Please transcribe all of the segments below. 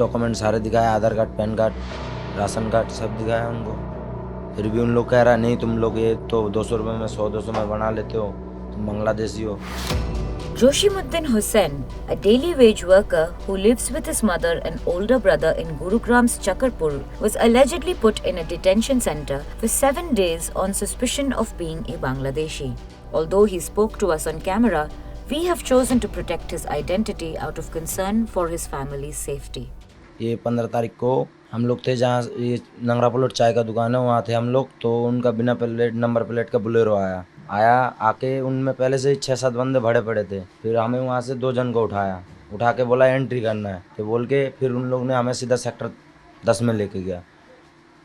Document सारे दिखाए, Aadhaar card, PAN card, ration card सब दिखाया उनको। फिर भी उन लोग कह रहा नहीं तुम लोग ये तो 200 रुपये में 100-200 में बना लेते हो, तुम बांग्लादेशी हो। Joshimuddin Hussain, a daily wage worker who lives with his mother and older brother in Gurugram's Chakarpur, was allegedly put in a detention center for 7 days on suspicion of being a Bangladeshi. Although he spoke to us on camera, we have chosen to protect his identity out of concern for his family's safety. ये 15 तारीख को हम लोग थे जहाँ ये Nangra plot चाय का दुकान है, वहाँ थे हम लोग। तो उनका बिना नंबर प्लेट का बुलेरो आया आके उनमें पहले से ही 6-7 बंदे भरे पड़े थे। फिर हमें वहाँ से 2 जन को उठा के बोला एंट्री करना है, तो बोल के फिर उन लोग ने हमें सीधा सेक्टर 10 में लेके गया।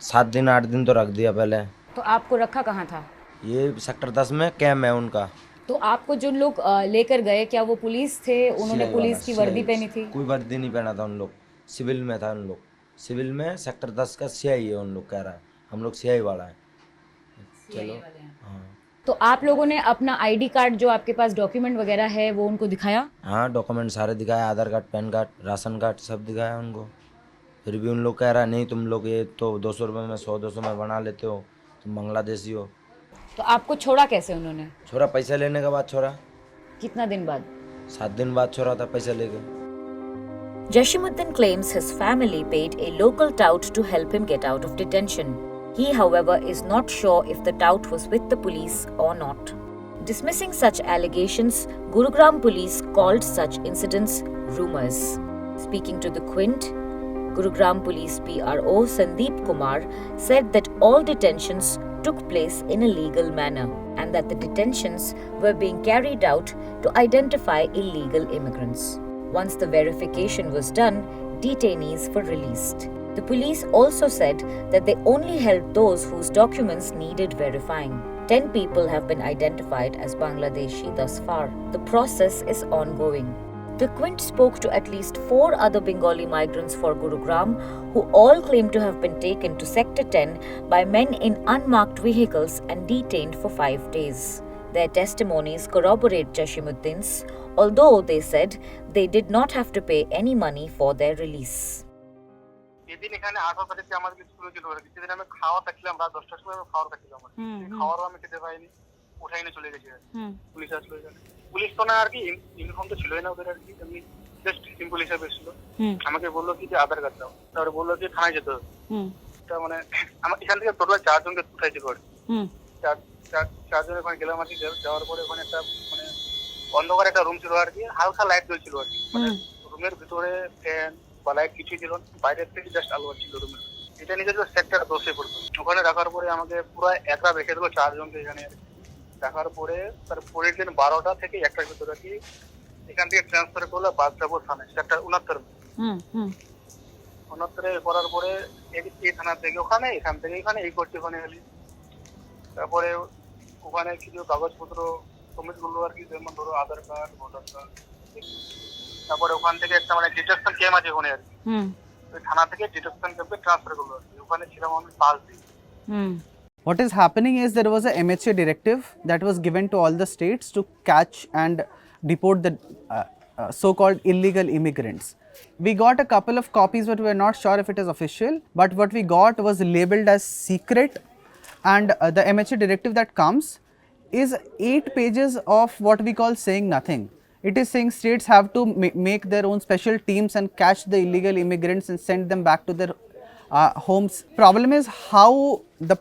7 दिन 8 दिन तो रख दिया पहले। तो आपको रखा कहाँ था? ये सेक्टर 10 में कैम्प है उनका। तो आपको जो लोग लेकर गए, क्या वो पुलिस थे? उन्होंने पुलिस की वर्दी पहनी थी? कोई वर्दी नहीं पहना था उन लोग, सिविल में था उन लोग। सिविल में सेक्टर 10 का सीआई है उन लोग, कह रहा है हम लोग सीआई वाला है। चलो हाँ। तो आप लोगों ने अपना आईडी कार्ड, जो आपके पास डॉक्यूमेंट वगैरह है, वो उनको दिखाया? हाँ, डॉक्यूमेंट सारे दिखाया, Aadhaar card, PAN card, ration card सब दिखाया उनको। फिर भी उन लोग कह रहा नहीं तुम लोग ये तो 200 रुपये में 100-200 में बना लेते हो, तुम बांग्लादेशी हो। तो आपको छोड़ा कैसे उन्होंने? छोरा पैसा लेने के बाद छोरा। कितना दिन बाद? 7 दिन बाद छोरा था पैसा लेके। Jashimuddin claims his family paid a local tout to help him get out of detention. He, however, is not sure if the tout was with the police or not. Dismissing such allegations, Gurugram police called such incidents rumors. Speaking to the Quint, Gurugram police PRO Sandeep Kumar said that all detentions took place in a legal manner and that the detentions were being carried out to identify illegal immigrants. Once the verification was done, detainees were released. The police also said that they only held those whose documents needed verifying. 10 people have been identified as Bangladeshi thus far. The process is ongoing. The Quint spoke to at least 4 other Bengali migrants for Gurugram who all claim to have been taken to Sector 10 by men in unmarked vehicles and detained for 5 days. Their testimonies corroborate Jashimuddin's, although they said they did not have to pay any money for their release. এদিন এখানে 18 তারিখে আমাদের স্কুলে ছিল, সেদিন আমি খাওয়া খাচ্ছিলাম, রাত 10টার সময় আমি খাওয়া খাচ্ছিলাম। খাওয়ারও আমি খেতে পাইনি, উঠাই নিয়ে চলে গেছে। পুলিশ আসলো এখানে। পুলিশ তো না আর কি, ইউনিফর্ম তো ছিলই না ওদের আর কি, এমনি জাস্ট সিম্পল হিসাবে এসেছিল। আমাকে বললো কি যে আধার কার্ড দাও, তারপরে বললো যে থানায় যেতে হবে। তা মানে আমার এখান থেকে টোটাল 4 জনকে উঠাইছিল আর কি। 4 জন ওখানে গেলাম আর কি। যাওয়ার পরে ওখানে একটা মানে অন্ধকার একটা রুম ছিল আর কি, হালকা লাইট জ্বলছিল আর কি। মানে রুমের ভিতরে ফ্যান বা লাইট কিছুই ছিল না, বাইরের থেকে জাস্ট আলো ছিল রুমের। এটা নিজে সেক্টর 10-এ পড়তো। ওখানে রাখার পরে আমাকে পুরো একরা রেখে দিল 4 জনকে এখানে রাখার পরে তার পরের দিন 12টা থেকে 1টার ভিতরে কি এখান থেকে ট্রান্সফার করলো বাদশাপুর থানায়, সেক্টর 69 69 করার পরে এই থানা থেকে ওখানে, এখান থেকে এখানে এই করতে ওখানে গেলি। তারপরে ওখানে কিছু কাগজপত্র সবমিট করলো আর কি, যেমন ধরো আধার কার্ড, ভোটার কার্ড। তারপরে ওখান থেকে একটা মানে ডিটেকশন ক্যাম্প আছে ওখানে আর কি, ওই থানা থেকে ডিটেকশন ক্যাম্পে ট্রান্সফার করলো আর কি। ওখানে ছিলাম আমি 5 দিন। What is happening is there was a MHA directive that was given to all the states to catch and deport the so-called illegal immigrants. We got a couple of copies, but we are not sure if it is official. But what we got was labeled as secret, and the MHA directive that comes is 8 pages of what we call saying nothing. It is saying states have to make their own special teams and catch the illegal immigrants and send them back to their homes. Problem is how the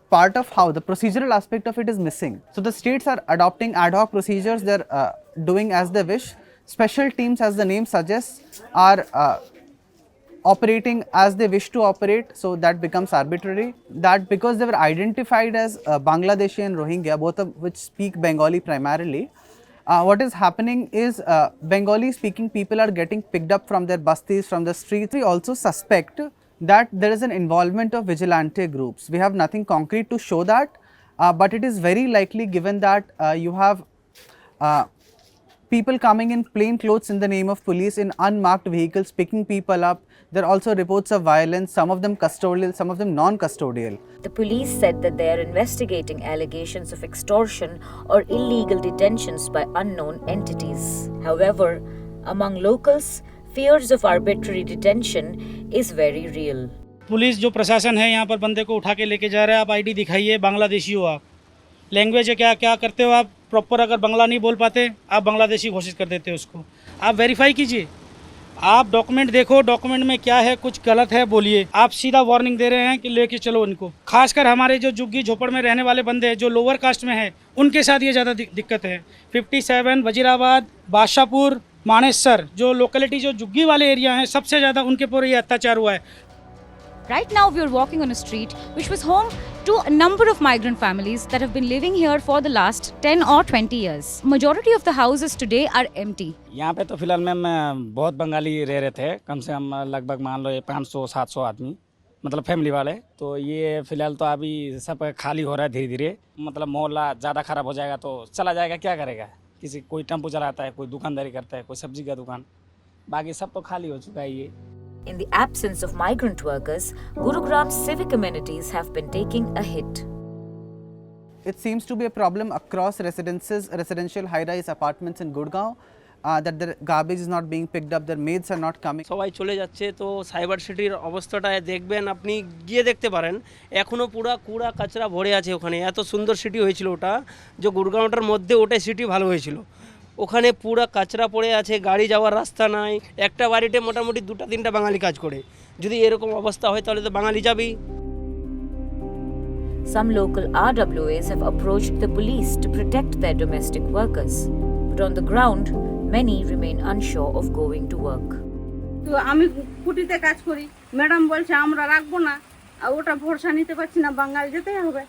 procedural aspect of it is missing. So the states are adopting ad hoc procedures. They're doing as they wish. Special teams, as the name suggests, are operating as they wish to operate, so that becomes arbitrary. That because they were identified as Bangladeshi and Rohingya, both of which speak Bengali primarily, what is happening is Bengali speaking people are getting picked up from their bastis, from the streets. We also suspect that there is an involvement of vigilante groups. We have nothing concrete to show that, but it is very likely, given that you have people coming in plain clothes in the name of police in unmarked vehicles, picking people up. There are also reports of violence, some of them custodial, some of them non-custodial. The police said that they are investigating allegations of extortion or illegal detentions by unknown entities. However, among locals, fears of arbitrary detention is very real. Police जो प्रशासन है यहाँ पर बंदे को उठा के लेके जा रहा है, आप आईडी दिखाइए, बांग्लादेशी हो आप, लैंग्वेज है क्या क्या करते हो आप, प्रॉपर अगर बांग्ला नहीं बोल पाते आप बांग्लादेशी घोषित कर देते हो उसको। आप वेरीफाई कीजिए, आप डॉक्यूमेंट देखो, डॉक्यूमेंट में क्या है, कुछ गलत है बोलिए। आप सीधा वार्निंग दे रहे हैं कि लेके चलो इनको। खासकर हमारे जो झुग्गी झोपड़ में रहने वाले बंदे हैं जो लोअर कास्ट में है, उनके साथ ये ज़्यादा दिक्कत है। 57 वजीराबाद, बादशाहपुर, मानेसर जो लोकेलिटी जो झुग्गी वाले एरिया हैं, सबसे ज़्यादा उनके ऊपर ये अत्याचार हुआ है। Right now, we are walking on a street which was home to a number of migrant families that have been living here for the last 10 or 20 years. Majority of the houses today are empty. यहाँ पे तो फिलहाल ma'am बहुत बंगाली रह रहे थे, कम से कम लगभग मान लो 500-700 आदमी, मतलब फैमिली वाले। तो ये फिलहाल तो अभी सब खाली हो रहा है धीरे धीरे। मतलब मोहल्ला ज़्यादा ख़राब हो जाएगा तो चला जाएगा, क्या करेगा? किसी कोई टेम्पो चलाता है, कोई दुकानदारी करता है, कोई सब्जी का दुकान, बाकी सब तो खाली हो चुका है ये। In the absence of migrant workers, Gurugram's civic amenities have been taking a hit. It seems to be a problem across residential high-rise apartments in Gurgaon, that the garbage is not being picked up, their maids are not coming. সবাই চলে যাচ্ছে। তো cyber সিটির অবস্থাটা দেখবেন, আপনি গিয়ে দেখতে পারেন এখনও পুরা কুড়া কাচরা ভরে আছে ওখানে। এত সুন্দর সিটি হয়েছিল ওটা, যে গুরগাঁওটার মধ্যে ওটাই সিটি ভালো হয়েছিল। ওখানে পুরা কাচরা পড়ে আছে, গাড়ি যাওয়ার রাস্তা নাই। একটা বাড়িতে মোটামুটি 2-3টা বাঙালি কাজ করে। যদি এরকম অবস্থা হয় তাহলে তো বাঙালি যাবেই। Some local RWAs have approached the police to protect their domestic workers, but on the ground, many remain unsure of going to work. তো আমি কুটিতে কাজ করি, ম্যাডাম বলছে আমরা রাখবো না, আর ওটা ভরসা নিতে পারছি না, বাঙালি যেতেই হবে।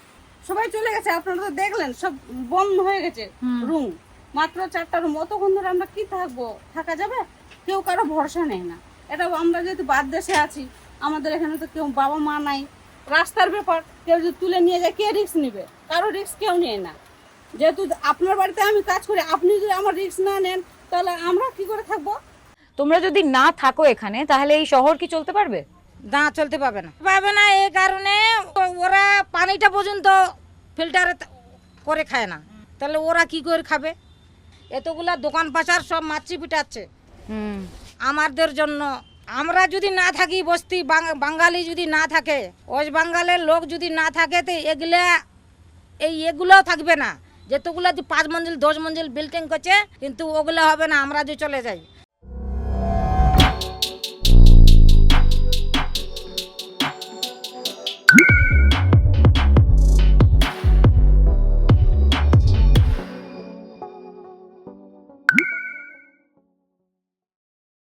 সবাই চলে গেছে, আপনারা তো দেখলেন সব বন্ধ হয়ে গেছে রুম, মাত্র 4টা রুম। অতক্ষণ ধরে আমরা কি থাকবো? থাকা যাবে? কেউ কারো ভরসা নেই না। এটা আমরা যেহেতু বাদ দেশে আছি, আমাদের এখানে তো কেউ বাবা মা নাই, রাস্তার ব্যাপার, কেউ যদি তুলে নিয়ে যায় কে রিস্ক নেবে? কারো রিস্ক কেউ নেয় না। যেহেতু আপনার বাড়িতে আমি কাজ করি, আপনি যদি আমার রিস্ক না নেন তাহলে আমরা কি করে থাকবো? তোমরা যদি না থাকো এখানে তাহলে এই শহর কি চলতে পারবে? না, চলতে পারবে না। পারবে না এই কারণে ওরা পানিটা পর্যন্ত ফিল্টারে করে খায় না, তাহলে ওরা কি করে খাবে? এতগুলা দোকান পাচার সব মাছি পিটাচ্ছে আমাদের জন্য। আমরা যদি না থাকি, বস্তি বাঙালি যদি না থাকে, ওই বাঙ্গালের লোক যদি না থাকে, তো এগুলো থাকবে না। যেতগুলো 5 মঞ্জিল 10 মঞ্জিল বিল্ডিং করছে, কিন্তু ওগুলো হবে না আমরা যদি চলে যাই।